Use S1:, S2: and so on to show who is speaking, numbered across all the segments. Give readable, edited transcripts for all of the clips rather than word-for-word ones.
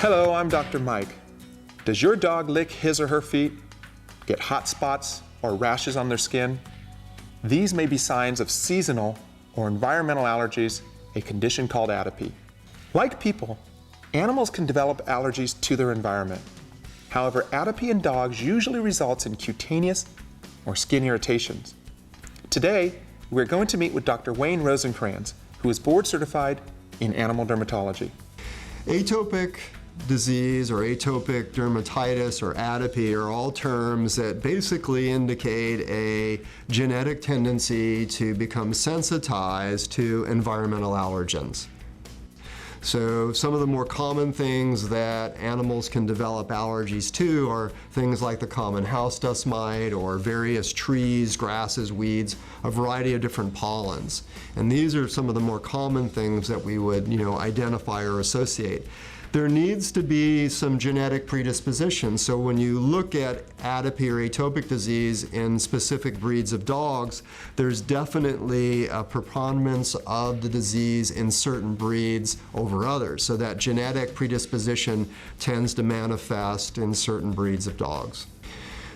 S1: Hello, I'm Dr. Mike. Does your dog lick his or her feet, get hot spots or rashes on their skin? These may be signs of seasonal or environmental allergies, a condition called atopy. Like people, animals can develop allergies to their environment. However, atopy in dogs usually results in cutaneous or skin irritations. Today, we're going to meet with Dr. Wayne Rosenkrantz, who is board certified in animal dermatology.
S2: Atopic disease or atopic dermatitis or atopy are all terms that basically indicate a genetic tendency to become sensitized to environmental allergens. So some of the more common things that animals can develop allergies to are things like the common house dust mite or various trees, grasses, weeds, a variety of different pollens. And these are some of the more common things that we would, identify or associate. There needs to be some genetic predisposition. So when you look at atopy or atopic disease in specific breeds of dogs, there's definitely a preponderance of the disease in certain breeds over others. So that genetic predisposition tends to manifest in certain breeds of dogs.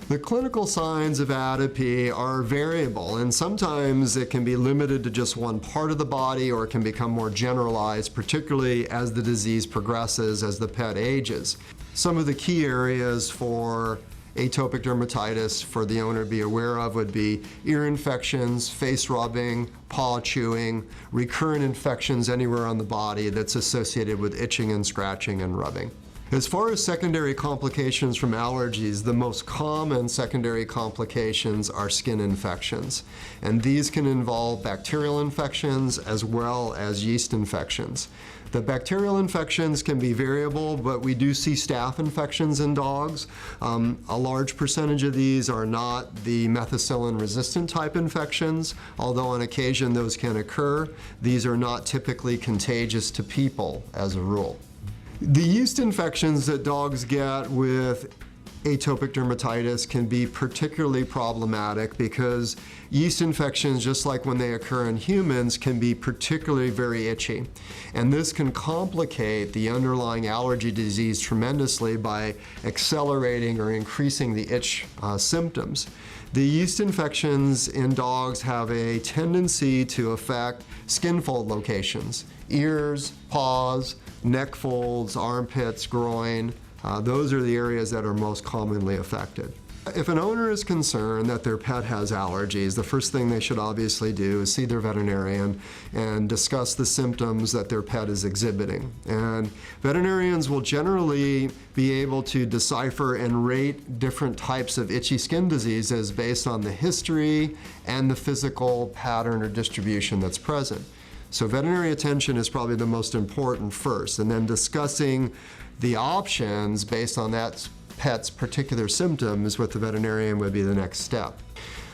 S2: The clinical signs of atopy are variable, and sometimes it can be limited to just one part of the body, or it can become more generalized, particularly as the disease progresses, as the pet ages. Some of the key areas for atopic dermatitis for the owner to be aware of would be ear infections, face rubbing, paw chewing, recurrent infections anywhere on the body that's associated with itching and scratching and rubbing. As far as secondary complications from allergies, the most common secondary complications are skin infections. And these can involve bacterial infections as well as yeast infections. The bacterial infections can be variable, but we do see staph infections in dogs. A large percentage of these are not the methicillin-resistant type infections, although on occasion those can occur. These are not typically contagious to people as a rule. The yeast infections that dogs get with atopic dermatitis can be particularly problematic because yeast infections, just like when they occur in humans, can be particularly very itchy. And this can complicate the underlying allergy disease tremendously by accelerating or increasing the itch symptoms. The yeast infections in dogs have a tendency to affect skin fold locations, ears, paws, neck folds, armpits, groin. Those are the areas that are most commonly affected. If an owner is concerned that their pet has allergies, the first thing they should obviously do is see their veterinarian and discuss the symptoms that their pet is exhibiting. And veterinarians will generally be able to decipher and rate different types of itchy skin diseases based on the history and the physical pattern or distribution that's present. So veterinary attention is probably the most important first, and then discussing the options based on that pet's particular symptoms with the veterinarian would be the next step.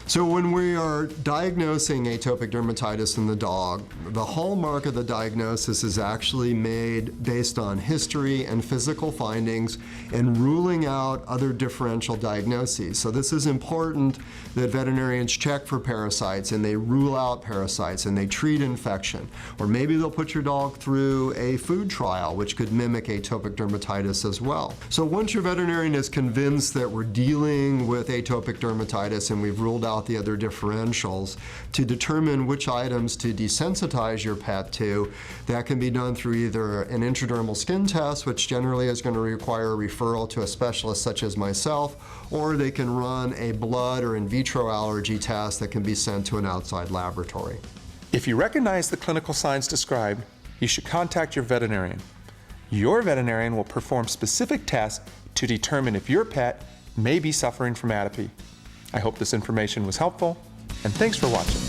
S2: So when we are diagnosing atopic dermatitis in the dog, the hallmark of the diagnosis is actually made based on history and physical findings and ruling out other differential diagnoses. So this is important that veterinarians check for parasites and they rule out parasites and they treat infection. Or maybe they'll put your dog through a food trial, which could mimic atopic dermatitis as well. So once your veterinarian is convinced that we're dealing with atopic dermatitis and we've ruled out the other differentials, to determine which items to desensitize your pet to, that can be done through either an intradermal skin test, which generally is going to require a referral to a specialist such as myself, or they can run a blood or in vitro allergy test that can be sent to an outside laboratory.
S1: If you recognize the clinical signs described, you should contact your veterinarian. Your veterinarian will perform specific tests to determine if your pet may be suffering from atopy. I hope this information was helpful, and thanks for watching.